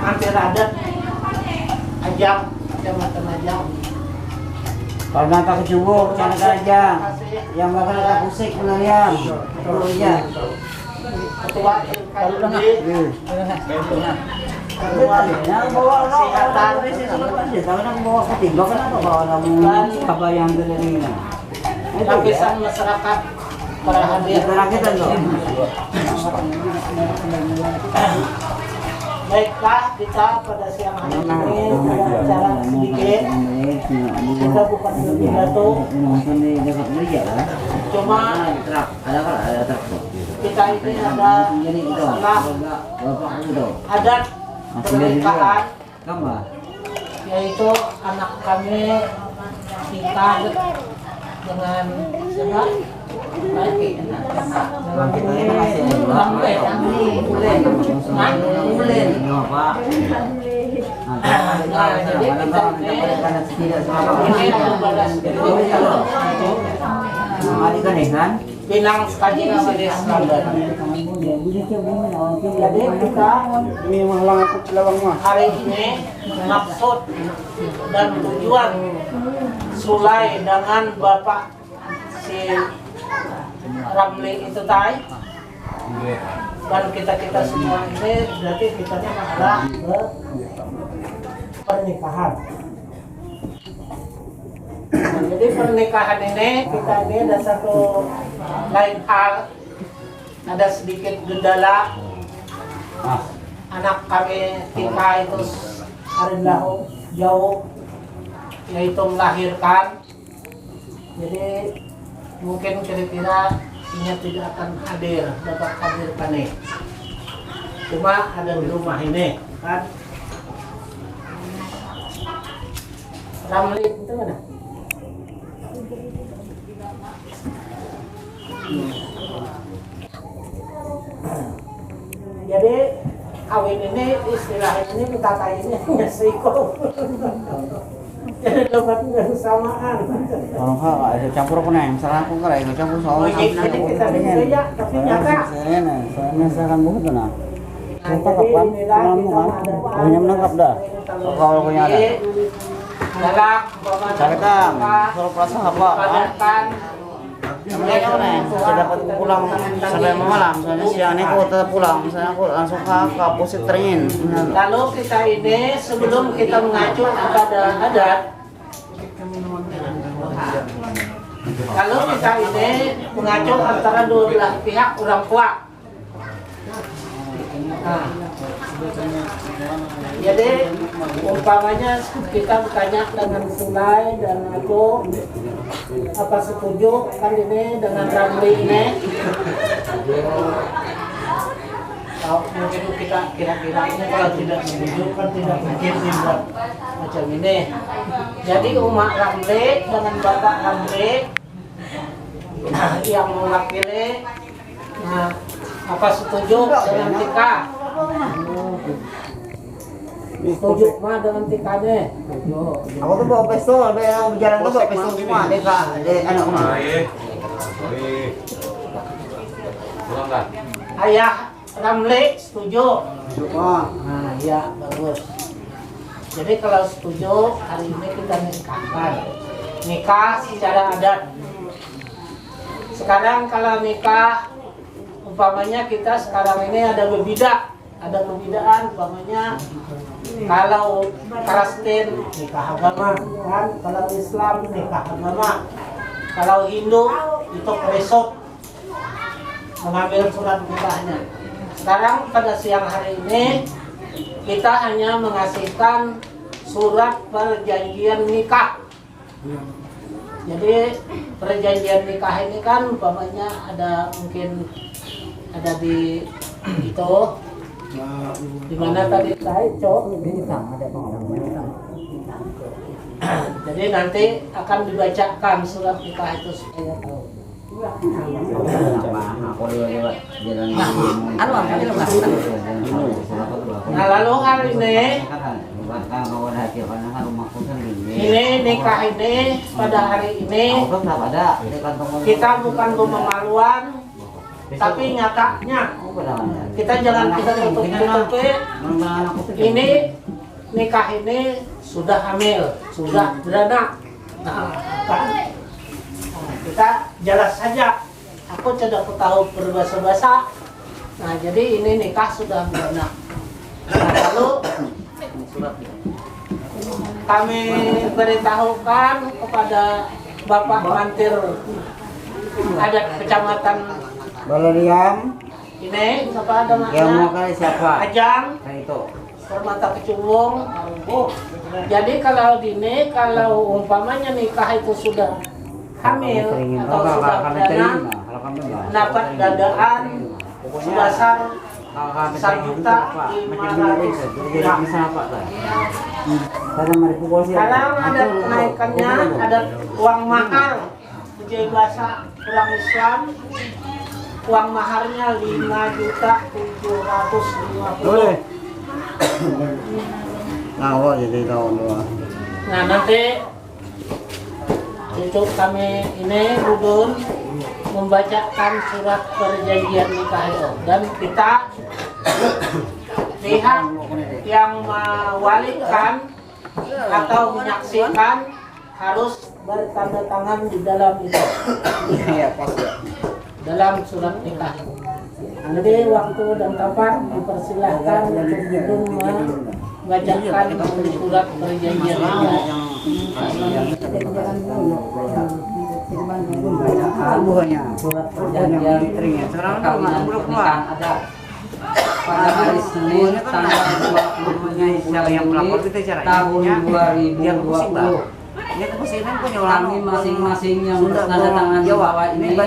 hampir adat ajang kecamatan Ajang. Kalau nata kecubuk, cara aja. Yang bakal ada pusik penarian. Perlu aja. Ketua LKUD. Yang bawa kesehatan. Kalau nak bawa ketiga kenapa bawa namun kabayang dari ini? Lapisan masyarakat para hadir. Perakitan loh. Baiklah, kita pada siang hari ini ada acara sedikit. Kita bukan berpidato, cuma kita ini ada masalah adat pernikahan, yaitu anak kami nikah dengan siapa? Pinang Kaji Siris London. Jadi kita hari ini maksud dan tujuan sulai dengan Bapak si Ramli itu tay dan kita semua ini berarti kita ada ke pernikahan. Nah, jadi pernikahan ini kita ini ada satu lain hal, ada sedikit gendala. Anak kami kita itu hari jauh yaitu melahirkan. Jadi mungkin kira-kira ini tidak akan dapat hadir panen. Cuma ada di rumah ini, kan? Ramli itu mana? Jadi kawin ini istilah ini kita ini hanya siko. Jadi dapat bersamaan. Kalau enggak ada campur apa nih? Misalnya aku kalau itu campur soal Jadi kita beda, tapi nyata. Soalnya misalkan bukan tuh nah. Kita kapan? Malam kan? Punya menangkap dah. Kalau punya ada. Galak, Carikan. Kalau perasa apa? Mereka nih, saya dapat pulang sampai malam. Soalnya siang ini aku tetap pulang. Misalnya aku langsung ke pusat teringin. Lalu kita ini sebelum kita mengacu kepada adat, kalau kita ini mengacu antara dua belah pihak orang tua. Nah, jadi umpamanya kita bertanya dengan Sulai dan aku apa setuju kan ini dengan Ramli ini. Mungkin kita kira-kira ini kalau tidak setuju kan tidak mungkin dibuat macam ini. Jadi umat Ramli dengan Bapak Ramli yang mewakili, nah, apa setuju dengan Tika? Setuju mah dengan Tikanya? Aku tuh bawa pistol, yang berjalan tuh bawa pistol semua. Deka, anak rumah. Ayah Ramli setuju? Nah, ya bagus. Jadi kalau setuju, hari ini kita nikahkan. Nikah secara adat. Sekarang kalau nikah, umpamanya kita sekarang ini ada pembedaan, umpamanya kalau Kristen nikah agama, kan? Kalau Islam nikah agama, kalau Hindu itu besok mengambil surat nikahnya. Sekarang pada siang hari ini kita hanya mengasihkan surat perjanjian nikah. Jadi perjanjian nikah ini kan umpamanya ada mungkin ada di itu di mana tadi saya ada pengalaman. Jadi nanti akan dibacakan surat nikah itu supaya tahu. Nah lalu hari ini nikah ini pada hari ini kita bukan pemaluan, Tapi nyatanya kita jangan kita tutup-tutupi. Ini nikah ini sudah hamil, sudah beranak. Nah, kan? Nah, kita jelas saja. Aku tidak tahu berbahasa-bahasa. Nah, jadi ini nikah sudah beranak. Nah, lalu kami beritahukan kepada Bapak Mantir adat kecamatan Balariam. ini, siapa ada Yang mau namanya? kali siapa? Ajang, Nah itu. Permata Kecubung. Jadi kalau kalau umpamanya nikah itu sudah hamil atau sudah beranak, dapat dadaan sebesar 1.500.000. Sekarang ada kenaikannya, ada uang mahar. Jadi bahasa orang Islam, uang maharnya 5.750.000. Nah, jadi tahun dua. Nah, nanti untuk kami ini Budun membacakan surat perjanjian nikah itu, dan kita pihak yang mewalikan atau menyaksikan harus bertanda tangan di dalam itu. Iya, pas ya. Dalam surat nikah. Jadi waktu dan kapan dipersilahkan untuk Budun membacakan surat perjanjian nikah. Abuhnya. Surat perjanjian perkawinan pernikahan adat pada hari Senin tanggal 27 Juli tahun 2020. Kami masing-masing yang bertanda tangan di bawah ini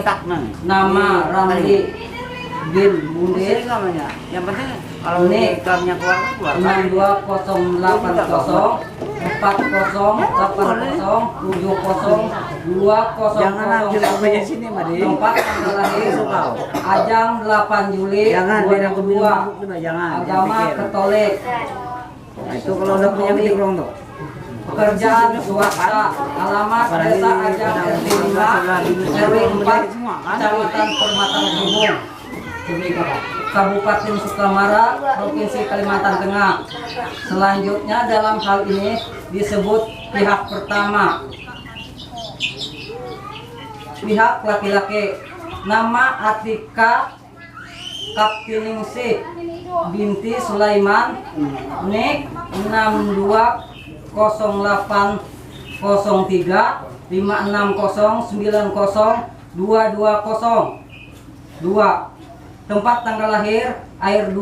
nama Ramli bin Mundir, yang penting kalau nikamnya keluar 62080807020. Jangan ambil aja sini, Madi. Tempat tanggal lahir Ajang 8 Juli 2002. Jangan. Agama Katolik. Nah, itu kalau udah punya bilang tuh. Pekerjaan swasta. Alamat Desa Ajang RT 5 RW 4 Kecamatan Permata Kecubung, Kabupaten Sukamara, Provinsi Kalimantan Tengah. Selanjutnya dalam hal ini disebut pihak pertama. Pihak laki-laki, nama Atika Kaptiningsih binti Sulaiman, NIK 62080356090220. 2. Tempat tanggal lahir Air 2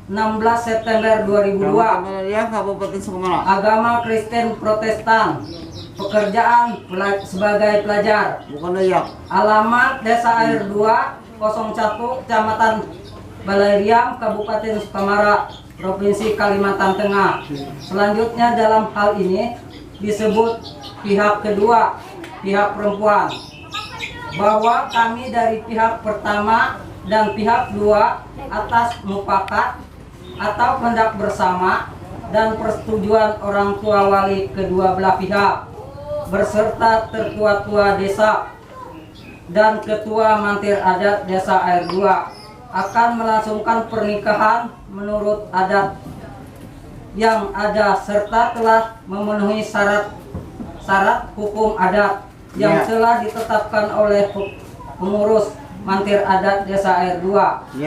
16 September 2002. Kabupaten Sukamara. Agama Kristen Protestan. Pekerjaan sebagai pelajar. Bukan layak. Alamat Desa Air 2 01 Kecamatan Balariam, Kabupaten Sukamara, Provinsi Kalimantan Tengah. Selanjutnya dalam hal ini disebut pihak kedua, pihak perempuan, bahwa kami dari pihak pertama dan pihak dua atas mufakat atau hendak bersama dan persetujuan orang tua wali kedua belah pihak berserta tertua-tua desa dan ketua mantir adat Desa Air 2 akan melangsungkan pernikahan menurut adat yang ada serta telah memenuhi syarat hukum adat yang telah ditetapkan oleh pengurus mantir adat Desa Air 2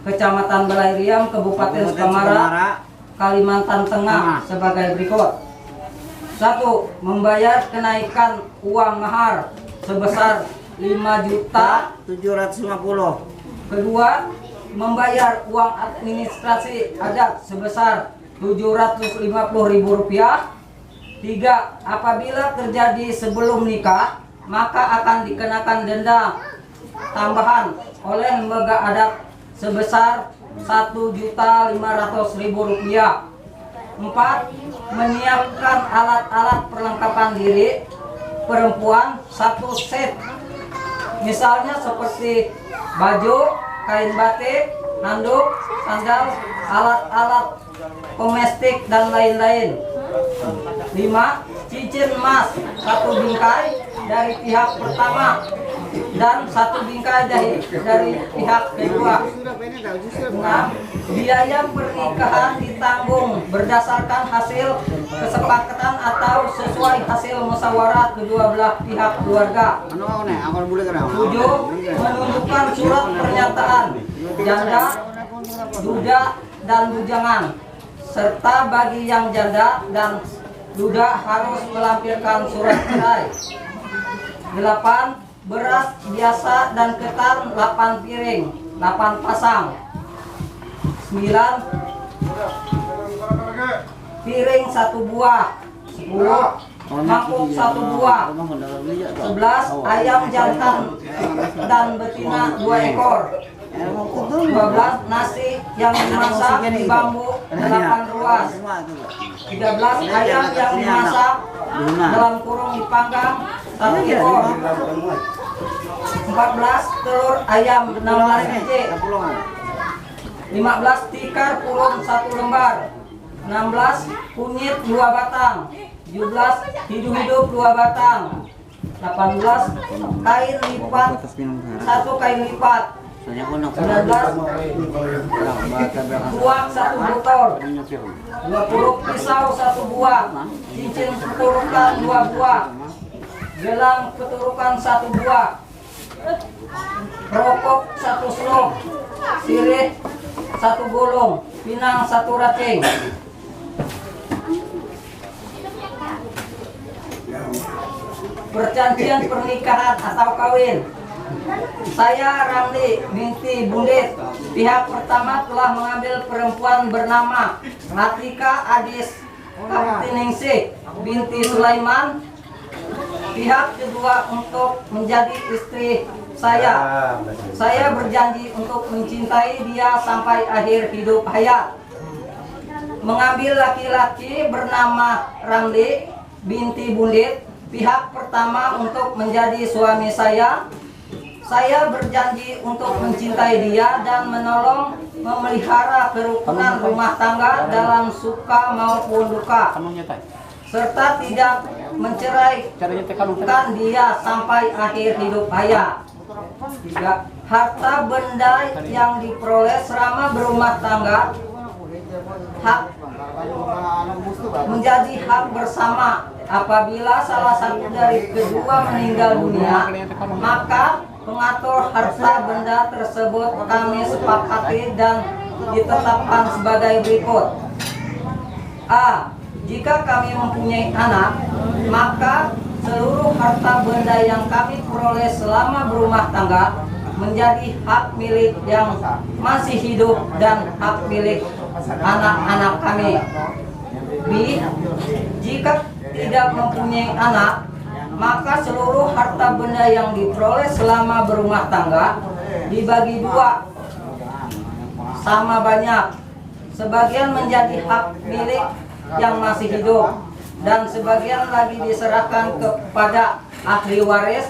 Kecamatan Balariam, Kabupaten Sukamara, Kalimantan Tengah sebagai berikut. 1. Membayar kenaikan uang mahar sebesar 5.750.000. Kedua, membayar uang administrasi adat sebesar Rp750.000. 3. Apabila terjadi sebelum nikah, maka akan dikenakan denda tambahan oleh lembaga adat sebesar Rp1.500.000. 4. Menyiapkan alat-alat perlengkapan diri perempuan 1 set, misalnya seperti baju, kain batik, handuk, sandal, alat-alat domestik dan lain-lain. 5. Cincin emas 1 bingkai dari pihak pertama. dan 1 bingkai dari pihak kedua. 6. Biaya pernikahan ditanggung berdasarkan hasil kesepakatan atau sesuai hasil musyawarah kedua belah pihak keluarga. 7. Menunjukkan surat pernyataan janda, duda, dan bujangan, serta bagi yang janda dan duda harus melampirkan surat cerai. 8. Beras biasa dan ketan 8 piring, 8 pasang. 9. Piring 1 buah. 10. Mangkuk 1 buah. 11. Ayam jantan dan betina 2 ekor. 12. Nasi yang dimasak di bambu 8 ruas. 13. Ayam yang dimasak dalam kurung dipanggang 1 ekor. 14. Telur ayam 16 biji. 15. Tikar kurung 1 lembar. 16. Kunyit 2 batang. 17. Hidup-hidup 2 batang. 18. Kain lipat 1 kain lipat. 19. Tuak 1 botol. 20. Pisau 1 buah. Cincin keturukan 2 buah. Gelang keturukan 1 buah. Rokok 1 slop. Sirih 1 gulung. Pinang 1 racing. Perjanjian pernikahan atau kawin. Saya Ramli binti Bundit. Pihak pertama telah mengambil perempuan bernama Atika Adis Kaptiningsih binti Sulaiman. Pihak kedua untuk menjadi istri saya. Saya berjanji untuk mencintai dia sampai akhir hidup hayat. Mengambil laki-laki bernama Ramli binti Bundit. Pihak pertama untuk menjadi suami saya. Saya berjanji untuk mencintai dia dan menolong memelihara kerukunan rumah tangga dalam suka maupun duka, serta tidak menceraikan dia sampai akhir hidup hayat. 3. Harta benda yang diperoleh selama berumah tangga menjadi hak bersama. Apabila salah satu dari kedua meninggal dunia, maka pengatur harta benda tersebut kami sepakati dan ditetapkan sebagai berikut. A. Jika kami mempunyai anak, maka seluruh harta benda yang kami peroleh selama berumah tangga menjadi hak milik yang masih hidup dan hak milik anak-anak kami. B. Jika tidak mempunyai anak, maka seluruh harta benda yang diperoleh selama berumah tangga dibagi 2 sama banyak. Sebagian menjadi hak milik yang masih hidup dan sebagian lagi diserahkan kepada ahli waris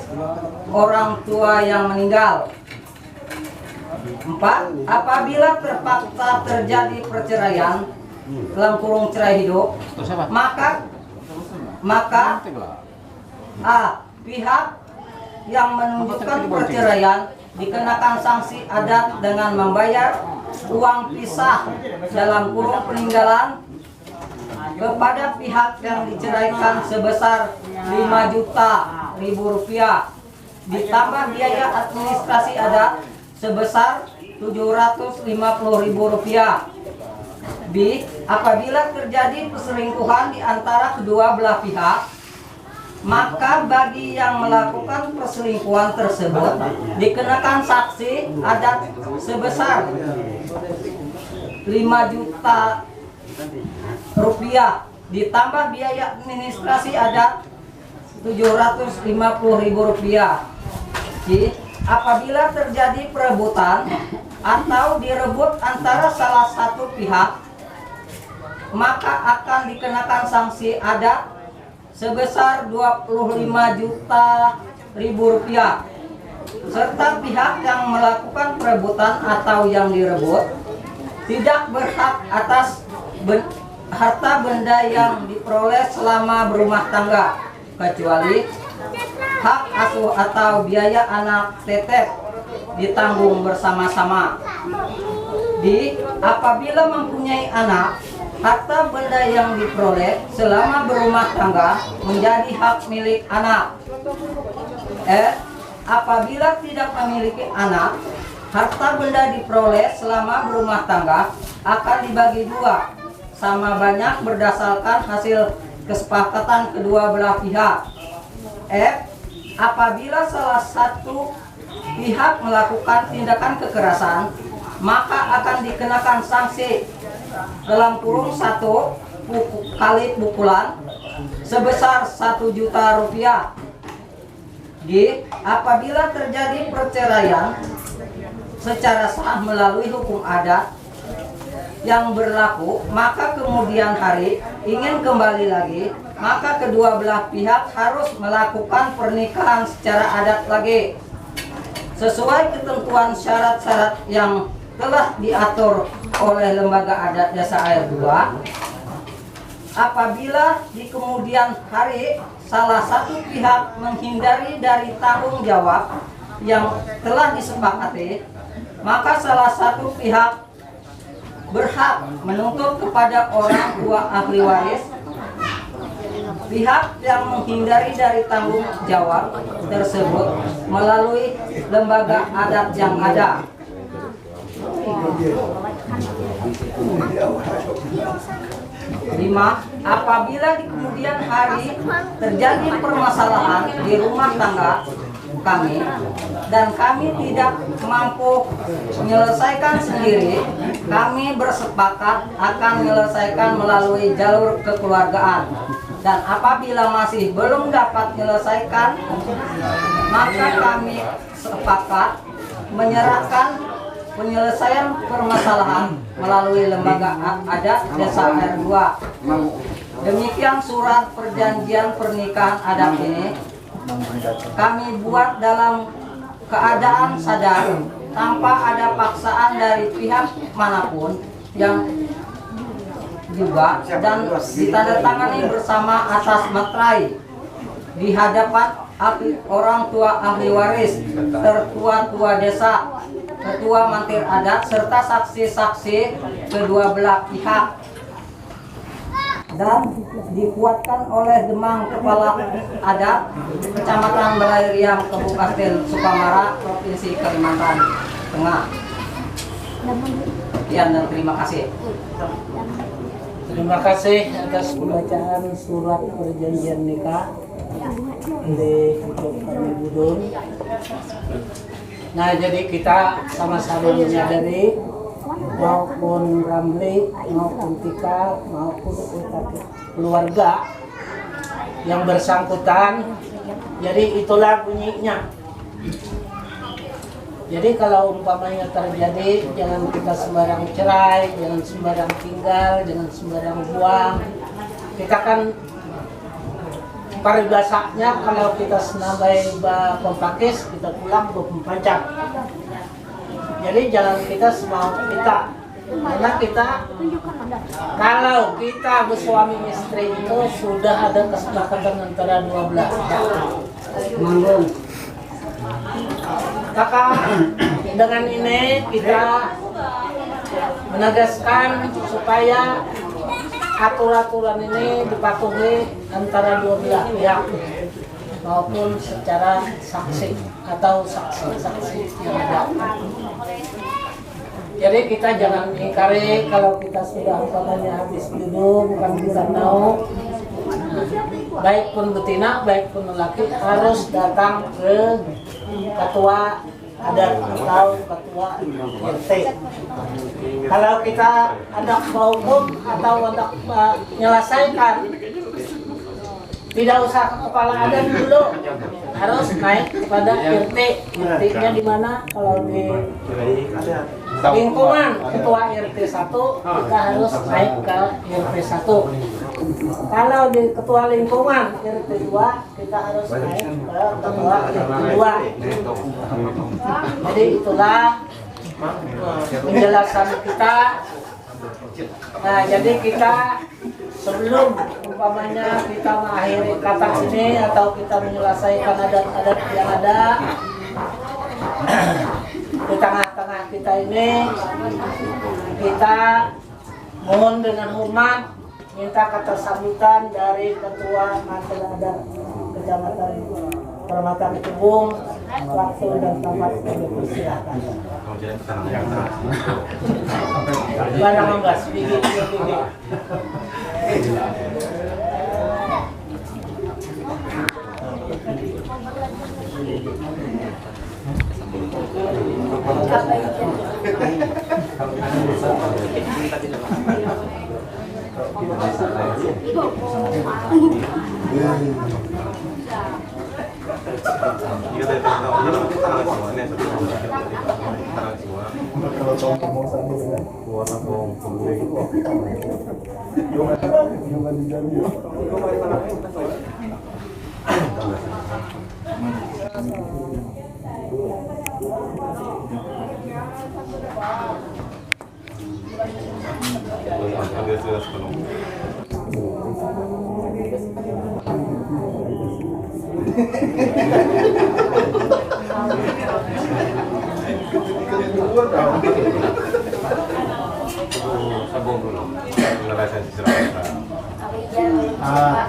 orang tua yang meninggal. 4. Apabila terpaksa terjadi perceraian dalam kurung cerai hidup, maka A. Pihak yang menunjukkan perceraian dikenakan sanksi adat dengan membayar uang pisah dalam kurung peninggalan kepada pihak yang diceraikan sebesar 5 juta rupiah, ditambah biaya administrasi adat sebesar 750.000 rupiah. B. Apabila terjadi perselingkuhan di antara kedua belah pihak, maka bagi yang melakukan perselingkuhan tersebut dikenakan saksi adat sebesar 5 juta rupiah, ditambah biaya administrasi adat 750.000 rupiah. C. Apabila terjadi perebutan atau direbut antara salah satu pihak, maka akan dikenakan sanksi adat sebesar 25 juta rupiah, serta pihak yang melakukan perebutan atau yang direbut tidak berhak atas harta benda yang diperoleh selama berumah tangga, kecuali hak asuh atau biaya anak tetep ditanggung bersama-sama. Apabila mempunyai anak, harta benda yang diperoleh selama berumah tangga menjadi hak milik anak. Apabila tidak memiliki anak, harta benda diperoleh selama berumah tangga akan dibagi dua, sama banyak berdasarkan hasil kesepakatan kedua belah pihak. Apabila salah satu pihak melakukan tindakan kekerasan, maka akan dikenakan sanksi dalam kurung 1 kali pukulan sebesar 1 juta rupiah. Apabila terjadi perceraian secara sah melalui hukum adat yang berlaku, maka kemudian hari ingin kembali lagi, maka kedua belah pihak harus melakukan pernikahan secara adat lagi sesuai ketentuan syarat-syarat yang telah diatur oleh Lembaga Adat Desa Air 2. Apabila di kemudian hari salah satu pihak menghindari dari tanggung jawab yang telah disepakati, maka salah satu pihak berhak menuntut kepada orang tua ahli waris pihak yang menghindari dari tanggung jawab tersebut melalui lembaga adat yang ada. 5. Apabila di kemudian hari terjadi permasalahan di rumah tangga kami dan kami tidak mampu menyelesaikan sendiri, kami bersepakat akan menyelesaikan melalui jalur kekeluargaan. Dan apabila masih belum dapat menyelesaikan, maka kami sepakat menyerahkan penyelesaian permasalahan melalui Lembaga Adat Desa Air 2. Demikian surat perjanjian pernikahan adat ini kami buat dalam keadaan sadar tanpa ada paksaan dari pihak manapun yang juga, dan ditandatangani bersama atas materai di hadapan orang tua ahli waris, tertua-tua desa, ketua mantir adat, serta saksi-saksi kedua belah pihak, dan dikuatkan oleh Demang Kepala Adat Kecamatan Balairiam, Kabupaten Sukamara, Provinsi Kalimantan Tengah. Sekian dan terima kasih. Terima kasih atas pembacaan surat perjanjian nikah oleh kami Budun. Nah, jadi kita sama-sama menyadari maupun Ramli, maupun Tika, maupun keluarga yang bersangkutan. Jadi itulah bunyinya. Jadi kalau umpamanya terjadi, jangan kita sembarang cerai, jangan sembarang tinggal, jangan sembarang buang. Kita kan paribasanya kalau kita senabai pempakis, kita pulang 24 jam. Jadi jangan kita semau kita. Karena kita, kalau kita bersuami istri itu sudah ada kesepakatan antara dua belah pihak. Manggung. Maka dengan ini kita menegaskan supaya aturan-aturan ini dipatuhi antara dua belah pihak maupun secara saksi atau saksi-saksi yang ada. Jadi kita jangan ingkari kalau kita sudah umpamanya habis duduk, bukan kita mau. Baik pun betina, baik pun lelaki harus datang ke ketua adat atau ketua RT. Kalau kita hendak hukum atau hendak menyelesaikan, tidak usah ke kepala adat dulu, harus naik kepada RT. RT-nya di mana? Kalau di lingkungan ketua RT 1, kita harus naik ke RT 1. Kalau di ketua lingkungan RT 2, kita harus naik ke ketua RT 2. Jadi itulah penjelasan kita Nah, jadi kita sebelum umpamanya kita mengakhiri kata ini atau kita menyelesaikan adat-adat yang ada di tengah-tengah kita ini, kita mohon dengan hormat minta ketersambutan dari Ketua Mantel Adat Kecamatan Permata Ketubung. Waktu dan tempat dipersilakan. Mana manggas, gigi.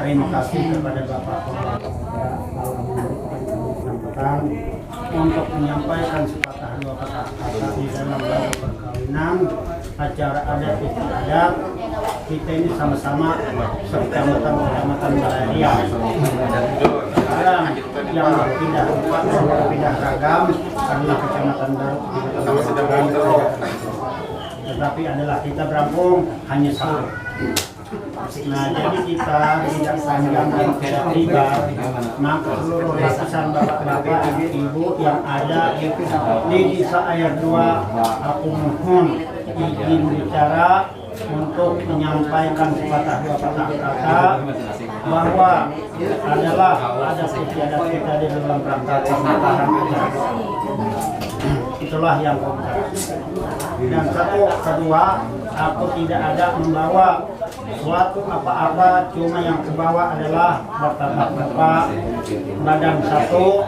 Terima kasih kepada Bapak Kapolres untuk menyampaikan sepatah dua kata di dalam lagu perkawinan acara adat istiadat kita ini sama-sama sekecamatan Balaria. Yang tidak lupa tidak ragam adalah kecamatan baru, tetapi adalah kita berampung hanya satu. Nah, jadi kita tidak panjang dan tidak lebar, maka seluruh lapisan bapak-bapak dan ibu yang ada di desa Air 2, aku mohon izin bicara untuk menyampaikan sepatah dua patah kata bahwa adalah ada istiadat kita di dalam rangka pernikahan acara. Itulah yang kompleks. Dan satu kedua, aku tidak ada membawa suatu apa-apa, cuma yang kebawa adalah martabat bapak, badan satu,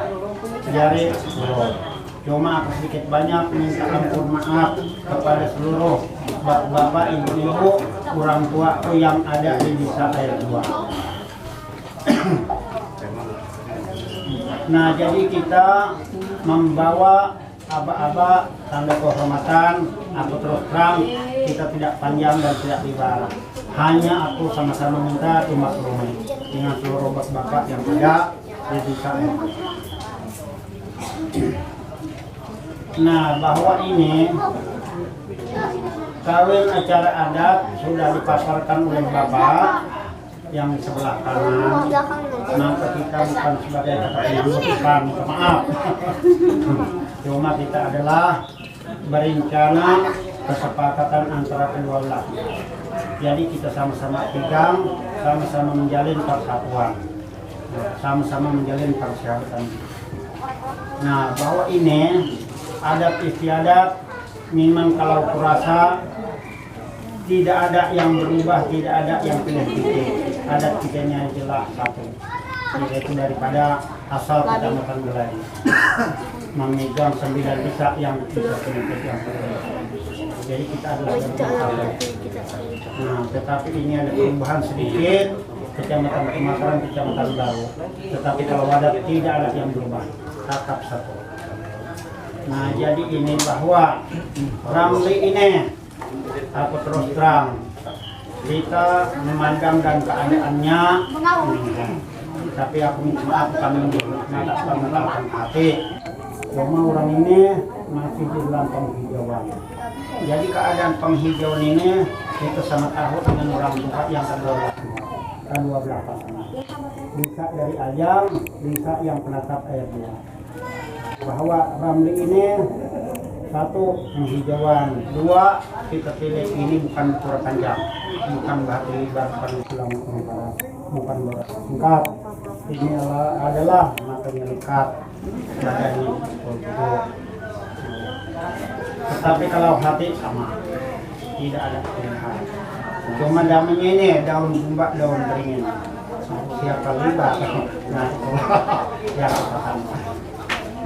jari 10. Cuma aku sedikit banyak minta ampun maaf kepada seluruh bapak, ibu-ibu, orang tuaku yang ada di desa Air 2. Nah, jadi kita membawa aba-aba tanda kehormatan. Aku terus terang, kita tidak panjang dan tidak lebar. Hanya aku sama-sama minta dimaklumi dengan seluruh bapak yang ada di desa Air 2. Nah, bahwa ini kawin acara adat sudah dipaparkan oleh Bapak yang di sebelah kanan, maka kita bukan sebagai bukan maaf. Cuma kita adalah berencana kesepakatan antara kedua belah. Jadi kita sama-sama pegang, sama-sama menjalin persatuan, sama-sama menjalin persahabatan. Nah, bahwa ini adat istiadat memang kalau kurasa tidak ada yang berubah, tidak ada yang pilih-pilih. Adat kitanya jelas satu, yaitu daripada asal Kecamatan Belai memegang 9 desa yang bisa penyakit yang berbeda. Jadi kita adalah satu. Nah, tetapi ini ada perubahan sedikit, Kecamatan Kemataran, Kecamatan Baru. Tetapi kalau adat tidak ada yang berubah, tetap satu. Nah, jadi ini bahwa Ramli ini aku terus terang kita memandang dan keadaannya, tapi aku minta maaf kami mengenalkan hati. Cuma orang ini masih di dalam penghijauan. Jadi keadaan penghijauan ini kita sama tahu dengan orang tua yang kedua belah pasangan. Bisa dari Ajam, bisa yang penatap Air 2. Bahwa Ramli ini satu penghijauan, dua kita pilih ini bukan pura panjang, bukan batu lebar, bukan tulang kembaran, bukan berat singkat. Ini adalah matanya lekat, badannya seperti. Tetapi kalau hati sama, tidak ada pilihan. Cuma damainya ini daun bumbak, daun beringin. Siapa libat? Nah, ya paham.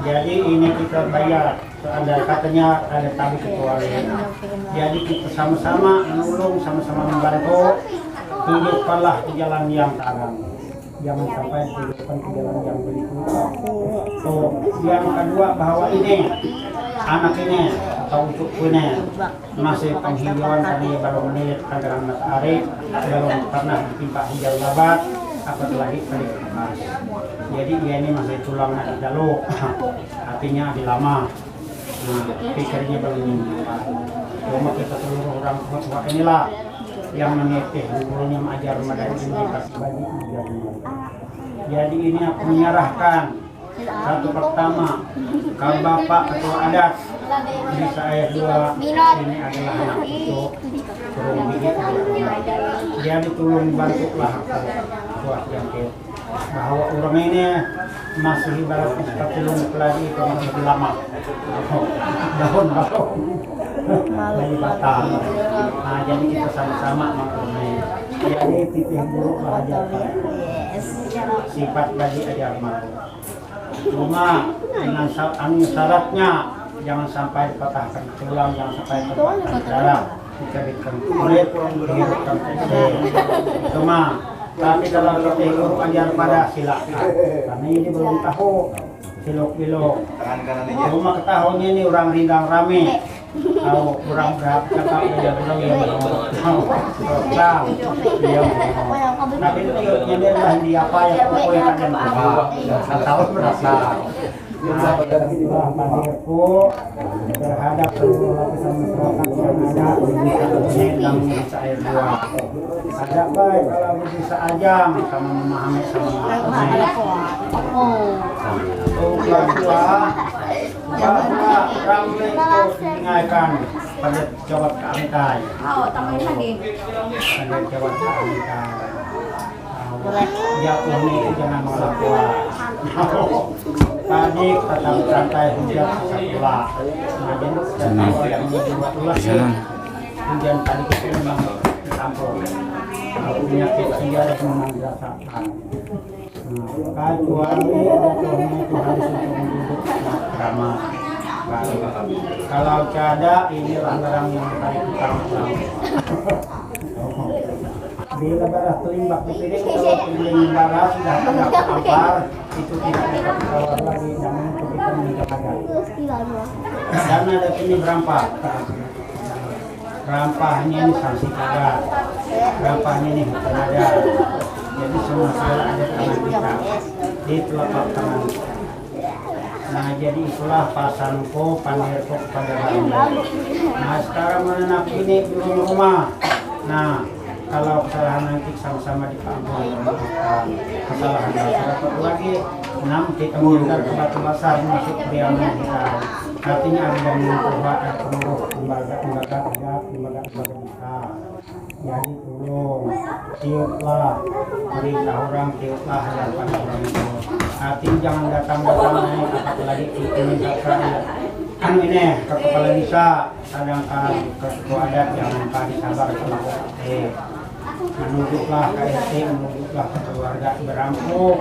Jadi ini kita bayar. Ada katanya ada tali kecuali. Jadi kita sama-sama menolong, sama-sama membantu. Hidupkanlah di jalan yang terang. Jangan sampai hidupkan di jalan yang berikutnya. So, yang kedua bahwa ini anak ini atau untuk ini masih penghijauan tadi baru menit pandangan matahari, belum pernah ditimpa hijau lebat, apalagi kali kemas. Jadi dia ini masih tulangnya di dalu, hatinya di lama. Nah, pikirnya belum menimpa. Cuma kita seluruh orang tua inilah yang mengeteh, gurunya mengajar madai ini kasih bagi ajar. Jadi ini aku menyerahkan satu pertama kalau bapak ketua adat di saya dua ini adalah anak itu turun gigit jadi tolong bantulah buat yang bahwa orang ini masih ibarat seperti lumut lagi kalau lebih lama daun dari batang. Nah jadi kita sama-sama mempunyai jadi titih buruk belajar sifat bagi ajar malu. Cuma dengan syaratnya jangan sampai dipatahkan tulang, jangan sampai dipatahkan darah, dicabitkan kulit, dihidupkan kulit. Cuma tapi kalau kita ikut ajar pada silakan, karena ini belum tahu silok-bilok. Cuma ketahuinya ini orang rindang rame. Kalau kurang berapa cakap dia bilang ya kurang dia tapi tiupnya dia lah di apa yang pokoknya kan yang tahu berasa panirku terhadap seluruh lapisan masyarakat yang ada dalam bisa air dua ada baik kalau bisa ajang sama memahami sama memahami dua ramai itu diingatkan pada jawab keamitai. Pada jawab keamitai. Jatuh ini jangan melakukan. Tadi tetap santai hujan sekolah. Nah jadi yang dibuat ulas hujan tadi itu memang campur. Penyakit sehingga memang dirasakan. Kecuali jatuhnya itu harus untuk menduduk ramah. Kalau ada ini barang yang tarik utang. Bila barang terlimbak di sini, kalau terlimbak barang sudah tidak terhampar, itu tidak dapat ditawar lagi dan untuk kita menjaga. Dan ada ini berampah. Berampahnya ini sanksi kabar. Berampahnya ini hukum ada. Jadi semua salah ada tangan kita di telapak tangan. Nah jadi itulah pasanku panirku kepada kami. Nah sekarang menanam ini di rumah. Nah kalau kesalahan nanti sama-sama diampuni kesalahan dapat lagi nanti kemudian ke batu besar masuk kediaman kita. Artinya ada yang mengumpulkan pengurus lembaga kita. Jadi tolong tiuplah berita orang, tiuplah hadapan orang itu. Artinya jangan datang-datang naik apalagi ini kan ini ke kepala desa, sedangkan ke ketua adat jangan pagi sabar sama KRT. Menunjuklah KRT, menunjuklah ke keluarga berampuk,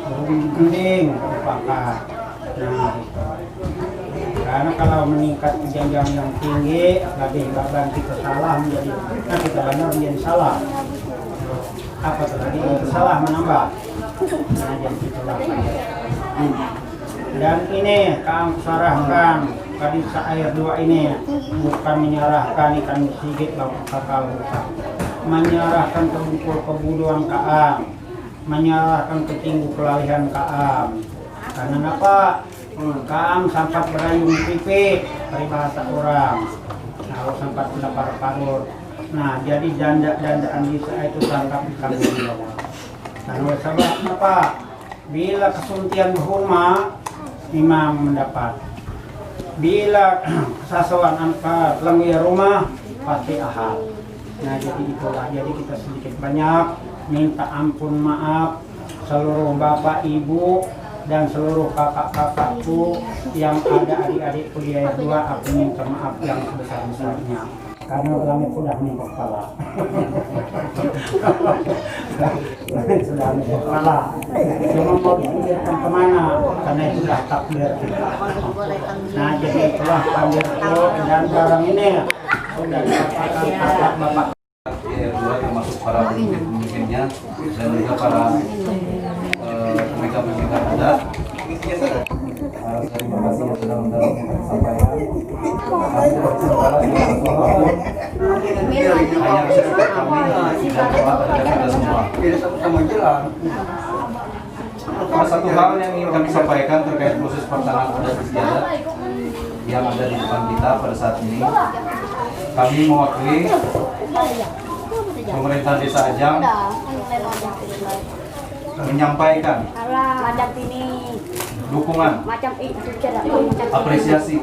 berunding, berpakat. Nah gitu. Karena kalau meningkat ke jenjang yang tinggi, lebih bahkan kita salah menjadi, nah kita benar menjadi salah. Apa tadi salah menambah? Nah jadi itulah. Dan ini kami sarahkan tadi air dua ini bukan menyerahkan ikan sigit laut kakal rusak, menyerahkan ke bungkul kebuduan kaam, menyerahkan ke tinggu kelalihan kaam. Karena apa? Kaam sampai berayung pipit peribahasa orang. Nah, sampai lapar parur. Nah, jadi janda-jandaan bisa itu tangkap di tanggung jawab. Nah, oleh sebab apa? Bila kesuntian berhuma, imam mendapat. Bila kesasawan angka lengi rumah, pasti ahal. Nah, jadi itulah. Jadi kita sedikit banyak minta ampun maaf seluruh bapak ibu dan seluruh kakak-kakakku yang ada adik-adik kuliah dua, aku minta maaf yang sebesar-besarnya. Karena langit sudah menimpa kepala. Langit sudah menimpa kepala. Cuma mau dipikirkan kemana? Karena itu sudah takdir kita. Nah, jadi itulah takdirku dan barang ini sudah dikatakan atas Bapak. R2 termasuk para pemimpin-pemimpinnya dan juga para pemegang-pemegang adat. Terima kasih yang sudah menyampaikan. Hanya sesuai kami dan doa kepada kita semua. Satu hal yang ingin kami sampaikan terkait proses pelaksanaan adat istiadat yang ada di depan kita pada saat ini. Kami mewakili pemerintah Desa Ajang menyampaikan dukungan, apresiasi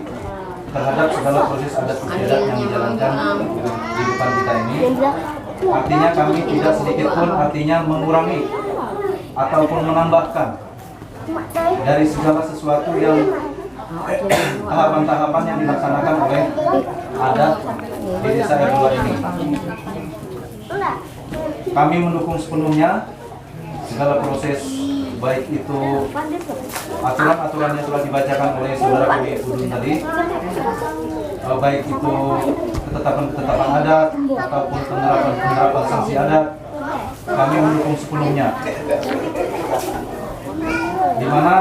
terhadap segala proses adat istiadat yang dijalankan di depan kita ini. Artinya kami tidak sedikit pun mengurangi ataupun menambahkan dari segala sesuatu yang tahapan-tahapan yang dilaksanakan oleh adat di Desa R2 ini. Kami mendukung sepenuhnya segala proses, baik itu aturan-aturan yang telah dibacakan oleh saudara kami Udun tadi, baik itu ketetapan-ketetapan adat ataupun penerapan sanksi adat, kami mendukung sepenuhnya. Di mana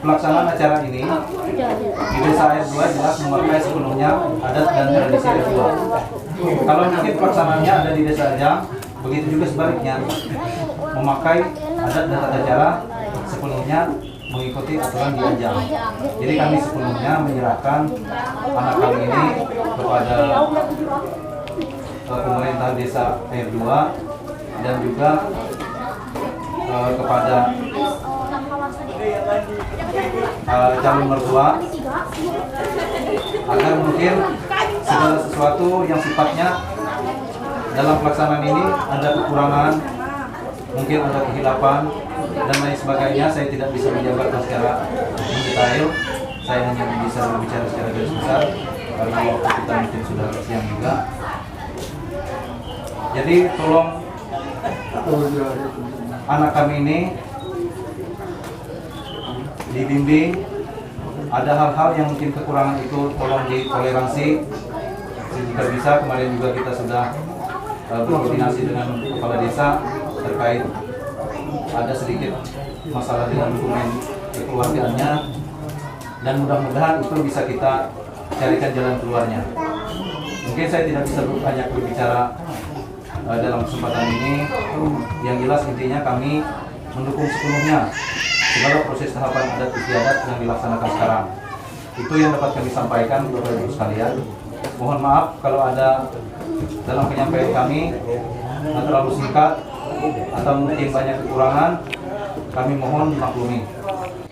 pelaksanaan acara ini di Desa R2 jelas memakai sepenuhnya adat dan tradisi R2. Kalau mungkin pelaksanaannya ada di Desa Ajang, begitu juga sebaliknya, memakai adat dan tata cara sepenuhnya mengikuti aturan di Ajang. Jadi kami sepenuhnya menyerahkan anak kami ini kepada pemerintah Desa R2 dan juga kepada calon mertua agar mungkin segala sesuatu yang sifatnya dalam pelaksanaan ini ada kekurangan, mungkin ada kehilapan dan lain sebagainya. Saya tidak bisa menjabarkan secara mendetail, saya hanya bisa berbicara secara garis besar karena waktu kita mungkin sudah siang juga. Jadi tolong anak kami ini dibimbing, ada hal-hal yang mungkin kekurangan itu tolong ditoleransi. Jika bisa, kemarin juga kita sudah berkoordinasi dengan kepala desa terkait ada sedikit masalah dengan dokumen kekeluargaannya dan mudah-mudahan itu bisa kita carikan jalan keluarnya. Mungkin saya tidak bisa banyak berbicara dalam kesempatan ini. Yang jelas intinya kami mendukung sepenuhnya segala proses tahapan adat istiadat yang dilaksanakan sekarang. Itu yang dapat kami sampaikan Bapak Ibu sekalian. Mohon maaf kalau ada dalam penyampaian kami yang terlalu singkat atau mungkin banyak kekurangan, kami mohon dimaklumi.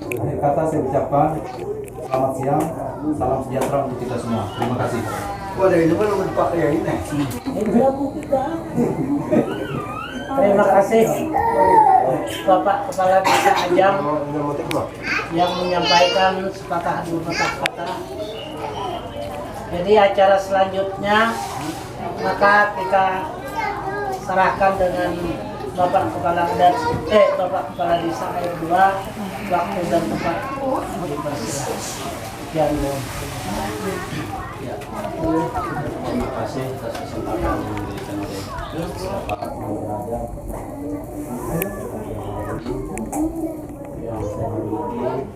Akhir kata saya ucapkan selamat siang, salam sejahtera untuk kita semua. Terima kasih. Terima kasih Bapak Kepala Desa Ajang yang menyampaikan sepatah dua patah kata. Jadi acara selanjutnya maka kita serahkan dengan Bapak Kepala Desa R2 waktu dan tempat dipersilakan. Terima kasih atas kesempatan yang diberikan oleh Bapak yang saya hormati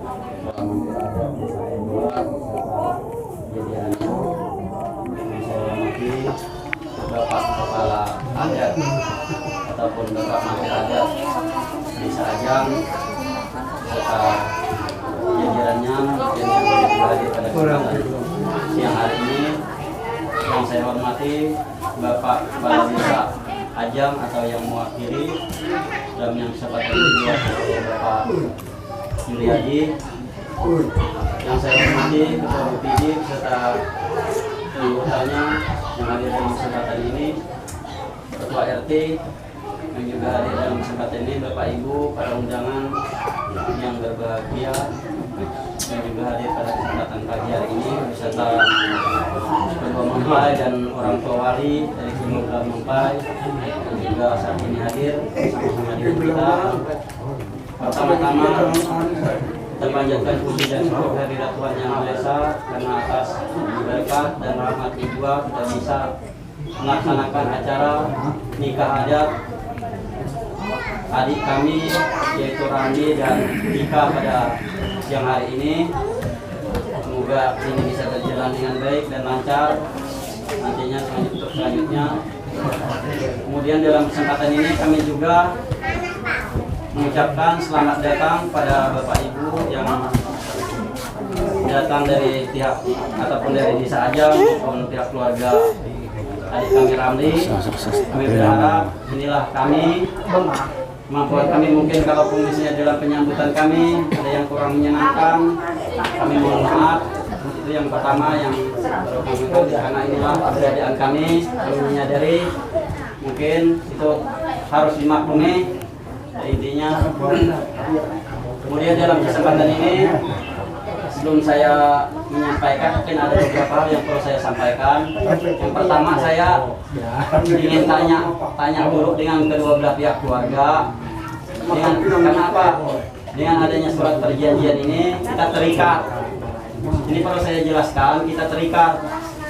Bapak Menteri Adat Desa R2 beserta jajarannya, yang saya hormati Bapak Kepala Adat ataupun Bapak Menteri Adat Desa Ajang serta jajarannya yang hadir pada kesempatan siang hari ini. Yang saya hormati Bapak Kepala Desa Ajang atau yang mewakili dalam yang kesempatan ini juga Bapak Yuliadi. Yang saya hormati Ketua BPD serta anggotanya yang hadir dalam kesempatan ini, Ketua RT yang juga hadir dalam kesempatan ini, Bapak Ibu para undangan yang berbahagia, yang juga hadir pada kesempatan pagi hari ini beserta kedua mempelai dan orang tua wali dari kedua belah mempelai yang juga saat ini hadir bersama dengan kita. Pertama-tama kita panjatkan puji dan syukur kehadirat Tuhan Yang Maha Esa karena atas berkat dan rahmat juga kita bisa melaksanakan acara nikah adat adik kami yaitu Randi dan Dika pada siang hari ini. Semoga ini bisa berjalan dengan baik dan lancar nantinya untuk selanjutnya. Kemudian dalam kesempatan ini kami juga mengucapkan selamat datang pada Bapak Ibu yang datang dari pihak ataupun dari desa Ajang maupun pihak keluarga adik kami Ramli. Kami berharap inilah kami, kemampuan kami mungkin kalaupun misalnya dalam penyambutan kami ada yang kurang menyenangkan, kami mohon maaf. Itu yang pertama yang berhubungan karena inilah keberadaan kami menyadari mungkin itu harus dimaklumi. Intinya, kemudian dalam kesempatan ini sebelum saya menyampaikan mungkin ada beberapa hal yang perlu saya sampaikan. Yang pertama saya ingin tanya dulu dengan kedua belah pihak keluarga. Karena apa? Dengan adanya surat perjanjian ini kita terikat. Ini perlu saya jelaskan, kita terikat.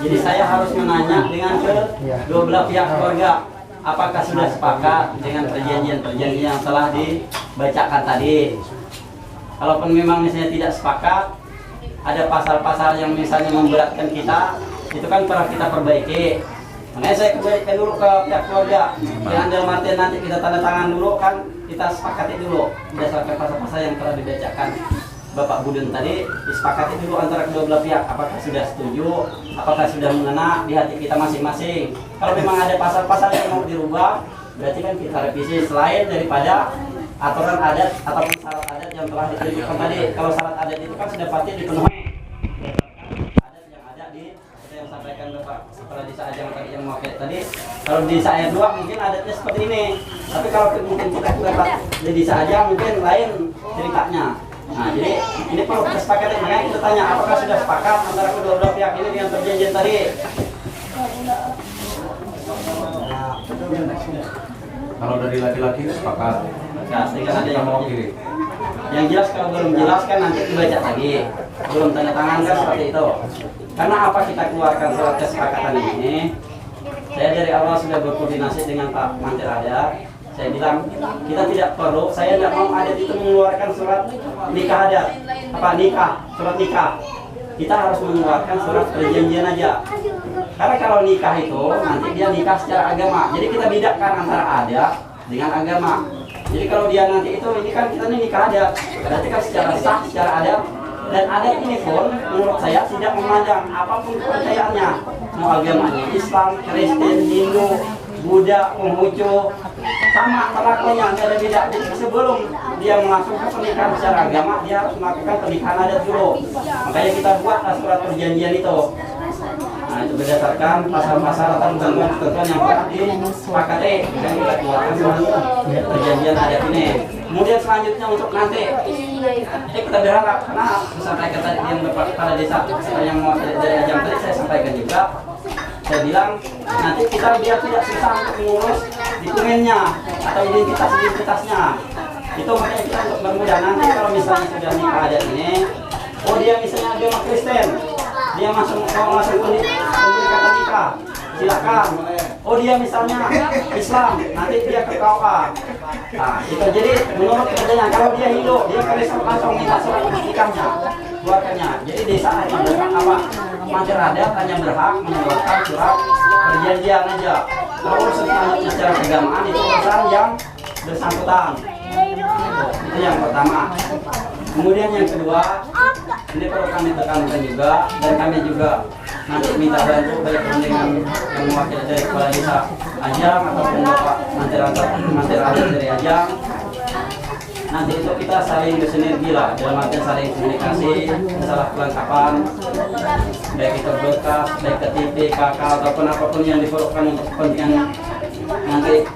Jadi saya harus menanya dengan kedua belah pihak keluarga. Apakah sudah sepakat dengan perjanjian-perjanjian yang telah dibacakan tadi? Kalaupun memang misalnya tidak sepakat, ada pasal-pasal yang misalnya memberatkan kita, itu kan perlu kita perbaiki. Makanya saya kembalikan dulu ke pihak keluarga. Jangan dalam artian nanti kita tanda tangan dulu, kan kita sepakati dulu berdasarkan pasal-pasal yang telah dibacakan Bapak Buden tadi, disepakati dulu antara kedua belah pihak, apakah sudah setuju, apakah sudah mengena di hati kita masing-masing. Kalau memang ada pasal-pasal yang mau dirubah, berarti kan kita revisi selain daripada aturan adat ataupun syarat adat yang telah ditentukan tadi. Kalau syarat adat itu kan sudah pasti dipenuhi. Adat yang ada di seperti yang sampaikan Bapak Kepala Desa Ajang tadi yang mewakili tadi. Kalau di desa ayat 2 mungkin adatnya seperti ini. Tapi kalau mungkin kita dapat di desa Ajang mungkin lain ceritanya. Nah, jadi ini perlu kesepakatan, makanya kita tanya apakah sudah sepakat antara kedua belah pihak ini dengan perjanjian tadi. Kalau dari laki-laki sepakat. Nah, tinggal ada yang mau kiri. Yang jelas kalau belum jelas kan nanti dibaca lagi. Belum tanda tangan kan seperti itu. Karena apa kita keluarkan surat kesepakatan ini? Saya dari awal sudah berkoordinasi dengan Pak Mantir Adat. Saya bilang kita tidak perlu, saya tidak mau adat itu mengeluarkan surat nikah adat, surat nikah. Kita harus mengeluarkan surat perjanjian aja. Karena kalau nikah itu nanti dia nikah secara agama. Jadi kita bedakan antara adat dengan agama. Jadi kalau dia nanti itu ini kan kita nikah adat, berarti kan secara sah, secara adat. Dan adat ini pun menurut saya tidak memandang apapun kepercayaannya, mau agamanya Islam, Kristen, Hindu, Buddha, Konghucu, sama perlakuannya tidak ada beda. Jadi sebelum dia melangsungkan pernikahan secara agama, dia harus melakukan pernikahan adat dulu. Makanya kita buat surat perjanjian itu. Nah, itu berdasarkan pasal-pasal atau ketentuan yang telah disepakati dan kita keluarkan perjanjian adat ini. Kemudian selanjutnya untuk nanti, kita berharap karena disampaikan tadi yang Bapak Kepala Desa yang mau dari Ajang tadi saya sampaikan juga. Saya bilang nanti kita biar tidak susah untuk mengurus dokumennya atau identitasnya. Itu makanya kita untuk bermudah nanti kalau misalnya sudah nikah adat ini, oh dia misalnya agama Kristen, dia mau masuk kata nikah, silakan. Oh dia misalnya Islam, nanti dia ke KUA. Nah itu jadi menurut kerjanya kalau dia Hindu, dia langsung minta surat nikahnya, keluarkannya. Jadi desa hanya berhak apa? Mantir Adat hanya berhak mengeluarkan surat perjanjian aja. Kalau urusan selanjutnya secara keagamaan itu urusan yang bersangkutan. Itu yang pertama. Kemudian yang kedua, ini perlu kami tekankan juga dan kami juga nanti minta bantu baik dengan yang mewakili dari Kepala Desa Ajang ataupun Bapak Mantir Adat dari Ajang. Nanti itu kita saling bersinergi lah, dalam artian saling komunikasi, masalah kelengkapan, baik itu berkas, baik KTP, KK ataupun apapun yang diperlukan untuk kepentingan nanti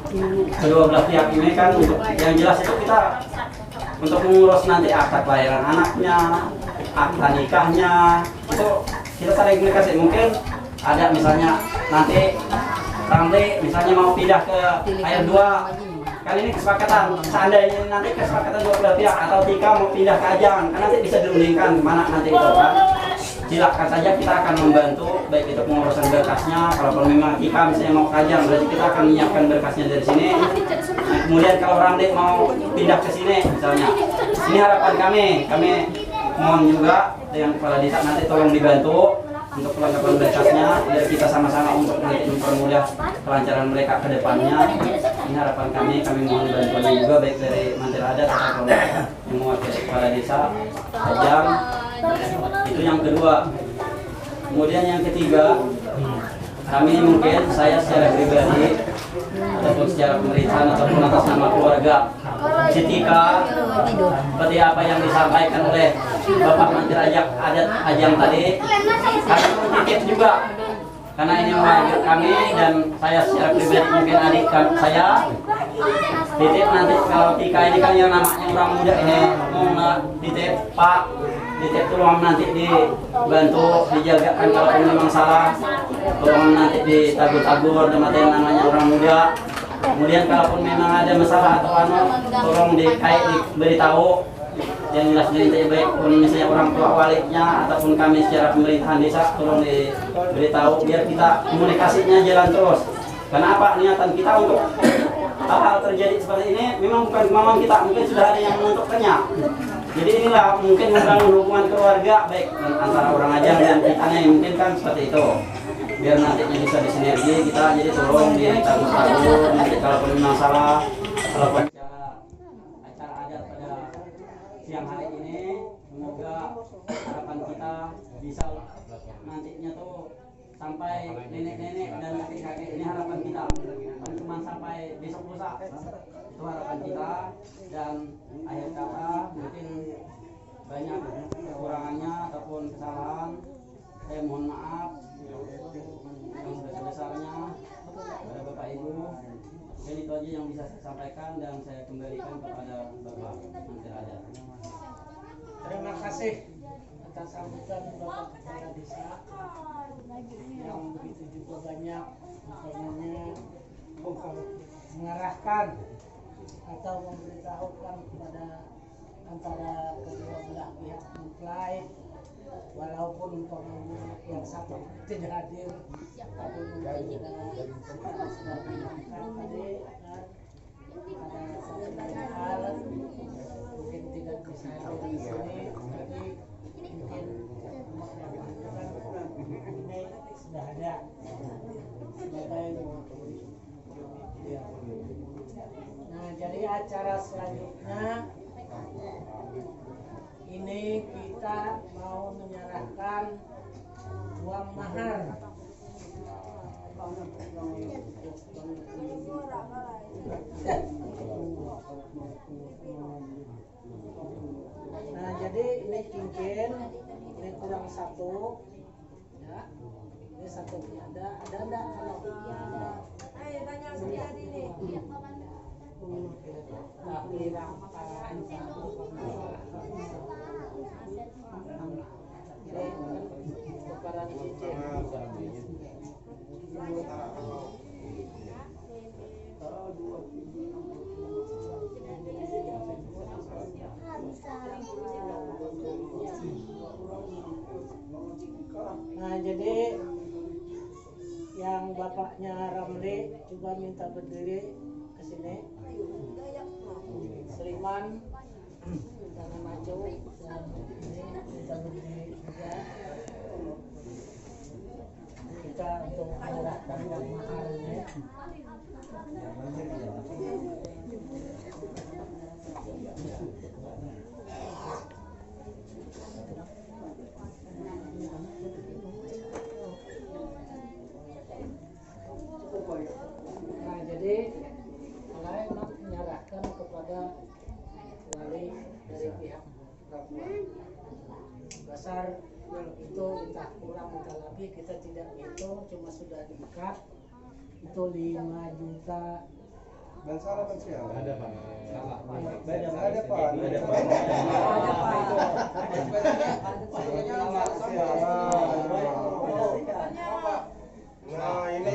kedua belah pihak ini kan. Untuk yang jelas itu kita untuk mengurus nanti akta kelahiran anaknya, akta nikahnya itu kita saling komunikasi. Mungkin ada misalnya nanti Ramli misalnya mau pindah ke ayat 2, kan ini kesepakatan, seandainya nanti kesepakatan dua belah pihak atau Tika mau pindah ke Ajang, kan nanti bisa dirundingkan mana nanti itu kan. Silakan saja, kita akan membantu baik itu pengurusan berkasnya. Kalau memang Tika misalnya mau ke Ajang, berarti kita akan menyiapkan berkasnya dari sini. Nah, kemudian kalau Ramli mau pindah ke sini misalnya, ini harapan kami mohon juga dengan kepala desa nanti tolong dibantu untuk kelengkapan berkasnya biar kita sama-sama untuk mempermudah kelancaran mereka ke depannya. Ini harapan kami mohon bantuannya juga baik dari Mantir Adat atau yang mewakili kepala desa Ajang. Itu yang kedua. Kemudian yang ketiga, kami mungkin saya secara pribadi ataupun secara pemerintahan ataupun atas nama keluarga Tika seperti apa yang disampaikan oleh Bapak Mantir Adat Ajang tadi, kami titip juga karena ini mewakili kami dan saya secara pribadi mungkin adik saya titip nanti kalau Tika ini kan yang namanya orang muda ini mau titip Pak, titip tolong nanti dibantu dijagakan kalau memang salah, tolong nanti ditagur-tagur dengan namanya orang muda. Kemudian kalaupun memang ada masalah atau tolong diberitahu yang jelas dari baik misalnya orang tua walinya ataupun kami secara pemerintahan desa tolong diberitahu biar kita komunikasinya jalan terus. Karena apa, niatan kita untuk hal-hal terjadi seperti ini memang bukan kemauan kita, mungkin sudah ada yang menentukannya. Jadi inilah mungkin membangun hubungan keluarga baik antara orang Ajang dan kita mungkin kan seperti itu. Biar nantinya bisa disinergi kita, jadi tolong ditagur-tagur nanti kalau memang salah, kalau acara adat pada siang hari ini, semoga harapan kita bisa nantinya tuh sampai nenek-nenek dan kakek-kakek, ini harapan kita, bukan cuma sampai besok lusa, itu harapan kita. Dan akhir kata mungkin banyak kekurangannya ataupun kesalahan, saya mohon maaf yang sebesar-besarnya kepada Bapak Ibu. Jadi itu aja yang bisa saya sampaikan dan saya kembalikan kepada Bapak Mantir Adat. Terima kasih atas sambutan Bapak Kepala Desa yang begitu juga banyak mengarahkan atau memberitahukan kepada antara kedua belah pihak mempelai, walaupun yang satu tidak hadir, tapi mungkin kita sudah menyampaikan tadi ada satu hal mungkin tidak bisa hadir di sini, tapi mungkin ini sudah ada sebagai ya. Nah, jadi acara selanjutnya ini kita mau menyerahkan uang mahar. Nah, jadi ini cincin, ini kurang satu, ya. Ini satu ada enggak kalau? Banyak sekali ini. Tapi keparan cincin. Nah, jadi yang bapaknya Ramli coba minta berdiri ke sini. Seliman jangan maju dan ini minta berdiri juga. Kita untuk menyerahkan uang mahar ini. Nah, jadi mulai menyerahkan kepada wali dari pihak perempuan. Besar itu entah kurang entah lebih kita tidak hitung, cuma sudah diikat itu 5 juta Dan salah manusia. Ada Pak. Salah. Ada Pak. Nah ini.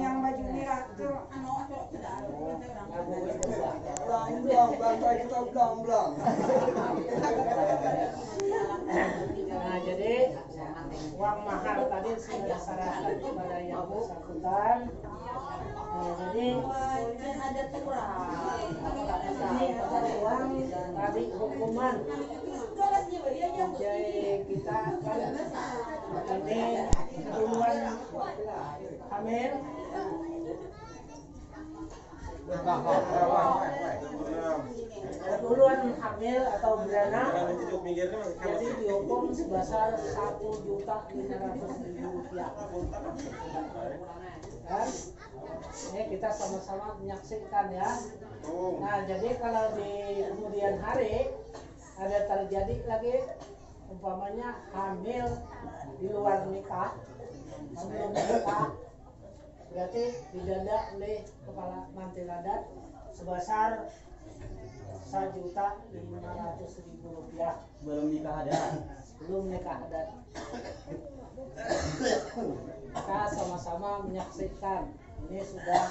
yang baju merah itu Nah, jadi uang mahar tadi sudah serahkan kepada yang bersangkutan. Nah, jadi ada kurang. ini ada uang tadi hukuman. Jadi kita kan ini duluan hamil. Duluan hamil atau beranak, jadi dihukum sebesar Rp1.500.000. Kan? Ini kita sama-sama menyaksikan ya. Nah, jadi kalau di kemudian hari ada terjadi lagi umpamanya hamil di luar nikah, sebelum nikah, berarti didenda oleh kepala mantil adat sebesar Rp1.500.000. Belum nikah ada. Belum nikah adat. Kita sama-sama menyaksikan. Ini sudah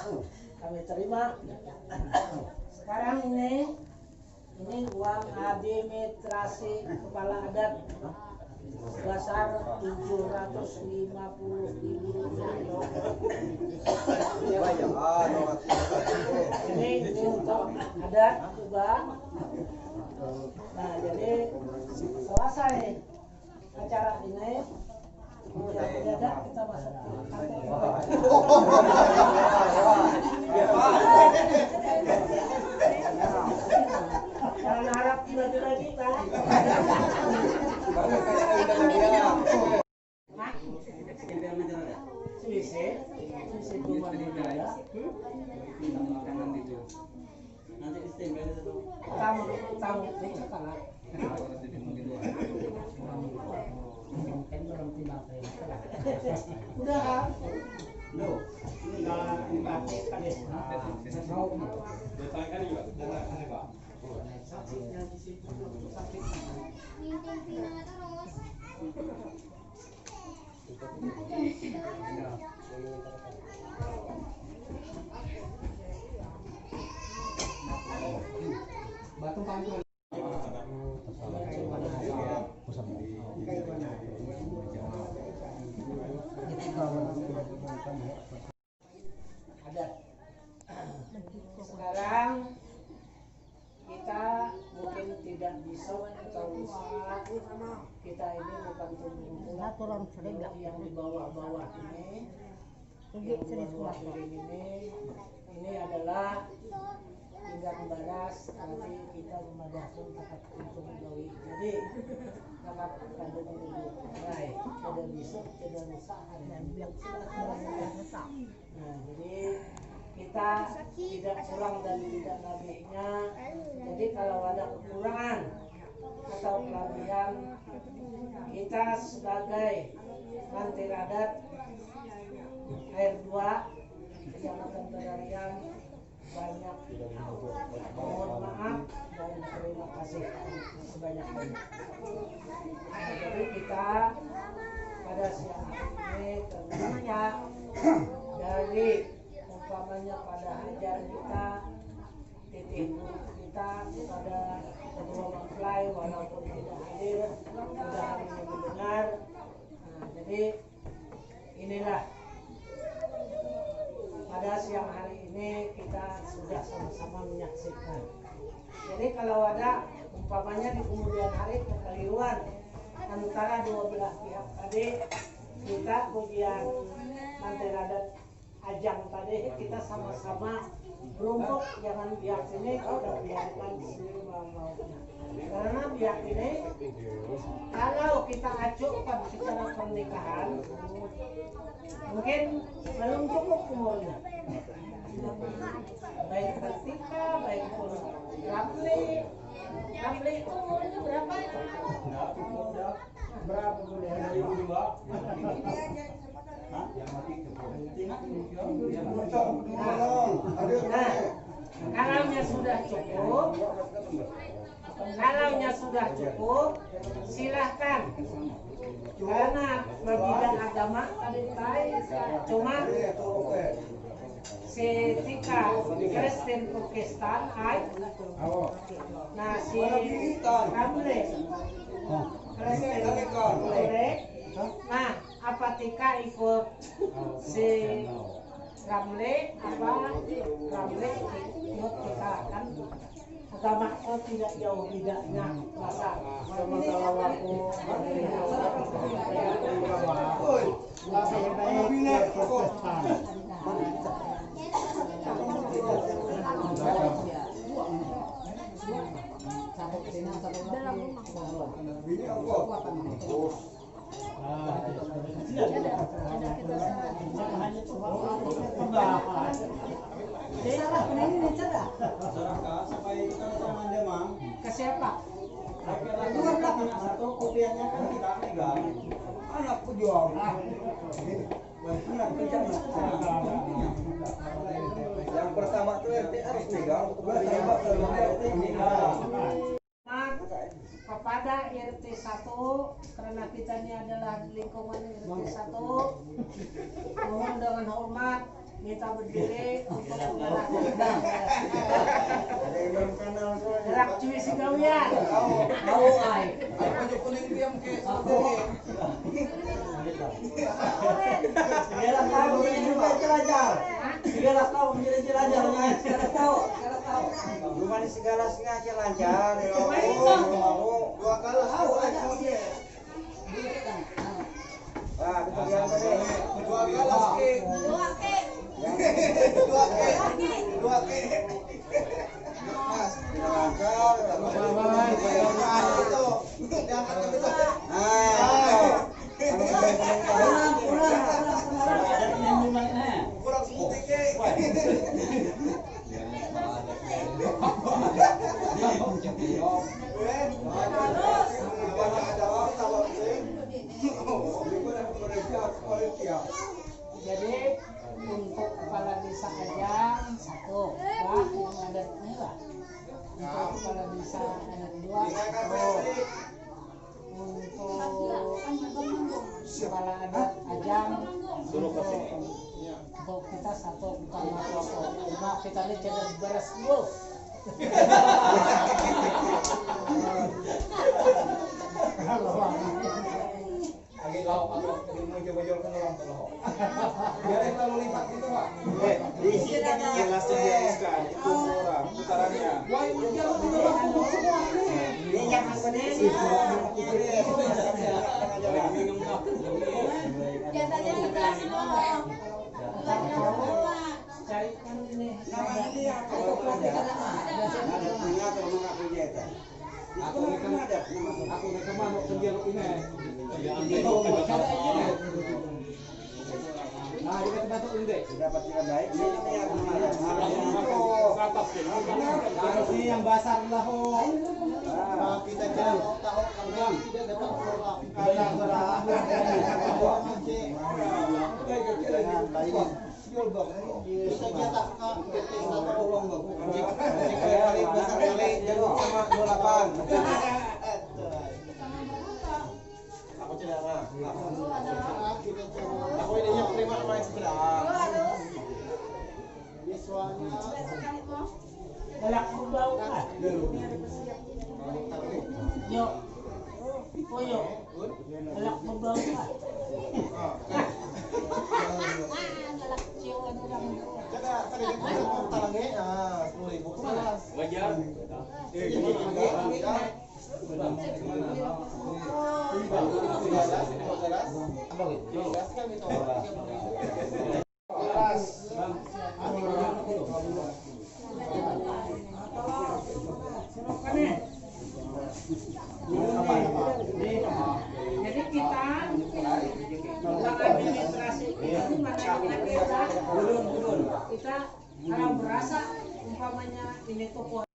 kami terima. Sekarang ini uang administrasi kepala adat sebesar Rp750.000. Ini untuk adat juga. Nah, jadi selesai acara ini, mendadak kita masuk ke kantor. Jangan harap lagi kita. Nanti istembel itu. Tahu sekarang. Udah. Loh. Batu panggung. Ada. Sekarang kita mungkin tidak bisa atau kita ini bukan tumbuh yang di bawah-bawah ini. Yang bawah ini adalah tinggal baras, nanti kita memadahkan kakak untung gawi. Jadi kakak kandung dulu, right? Tidak bisa, tidak bisa. Nah, jadi kita tidak kurang dan tidak lebihnya. Jadi kalau ada kekurangan atau kelebihan, kita sebagai mantir adat air 2 Kecamatan Pedarian banyak mohon maaf dan terima kasih sebanyak-banyaknya. Nah, jadi kita pada siang ini ternyata dari umpamanya pada hajar kita, titip kita kepada kedua mempelai walaupun tidak hadir, sudah hari ini mendengar. Nah, jadi inilah pada siang hari ini kita sudah sama-sama menyaksikan. Jadi kalau ada umpamanya di kemudian hari kekeliruan antara dua belah pihak tadi, kita ujian mantir adat Ajang tadi kita sama-sama berunduk, jangan pihak ini kita biarkan semau-maunya. Karena pihak ini kalau kita acukan secara pernikahan mungkin belum cukup umurnya. Baik Ketika, baik pun Ramli itu umurnya berapa? Berapa boleh? Kalaunya sudah cukup, silahkan. Karena perbedaan agama cuma si Tika Kristen Protestan, nah si Ramle Kristen Katolik. Nah, apa Tika ikut si Ramle, apa Ramle ikut Tika, kan agama kau tidak jauh bedanya. Masa sama kalau aku ke siapa? Satu kopiannya kan kita pegang. Anakku jual. Yang pertama tuh RT harus pegang. Kepada RT 1 karena kita ini adalah lingkungan RT 1, mohon dengan hormat kita berdiri untuk melakukan gerak cuy si gawian. Tahu ai. Baju kuning diam ke. Segala tahu ini jelajah. Segala tahu menjadi jelajah. Segala tahu. Bukan segala sengaja lancar. Dua kali tahu aja. Ah, kita lihat tadi. Dua kali. Dua ke. Lancar. Kurang sedikit. Jadi untuk kepala desa Ajang 1, yang adat merah. Untuk kepala desa adat 2, 1. Untuk kepala adat Ajang untuk kita 1 bukan apa-apa. Cuma kita ini jangan beres dulu. Lagi lauk atau mau coba-coba ke dalam telur. Biar yang lalu lipat gitu, Pak. Di sini jelasnya dihabiskan itu orang putarannya. Ini yang sebenarnya Carikan ini. Aku kemana sendiri ini. Nah, di tempat itu dapat yang baik. Ini yang basah lah. Kita tahu tidak dapat bisa cetak tolong kali besar kali jago sama 28. Aku tidak aku ini yang terima sama yang sebelah. Galak berbau kan? Yuk. Oh yuk. Galak berbau kan? Galak ciuman orang. Tadi kita mau talangnya 10.000. Wajar. Jadi kita tentang administrasi itu makanya kita kalau merasa umpamanya ini toko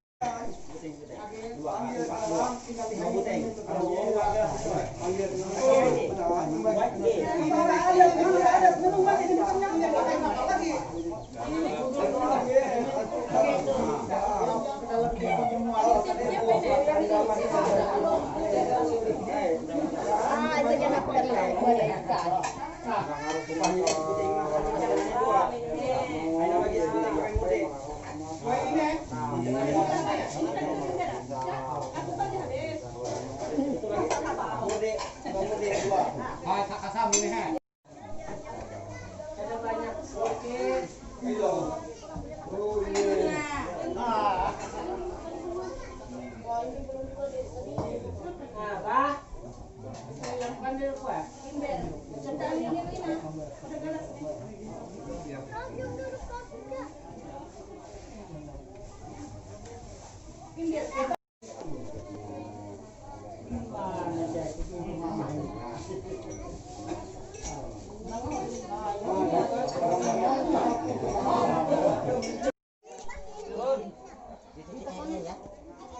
ada banyak sedikit. Nah, bah. Yang pandai apa?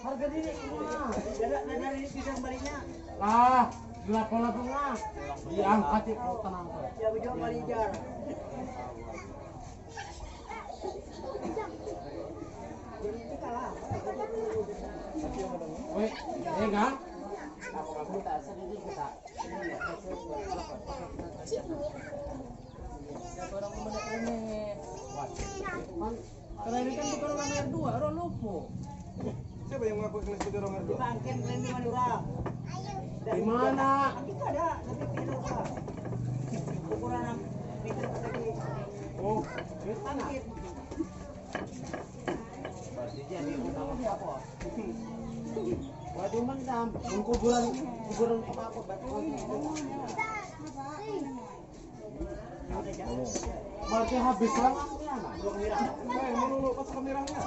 Harga diri semua. Dari pisang barinya. Ah, gelap-gelap bunga. Diangkat itu tenang. Ya bejo balijar. Woi, enggak? Aku tak sedikit kita. Orang mendak ini. Karena ini kan bukan orang R2, orang lupo. Siapa yang mengaku kelas itu orang itu? Bangken keren di Madura. Di mana? Itu ada, tapi tidak usah. Ukuran meter persegi. Oh, di sana. Waduh mendam, kuburan apa batu. Berarti habis lah. Melulu pas kameranya.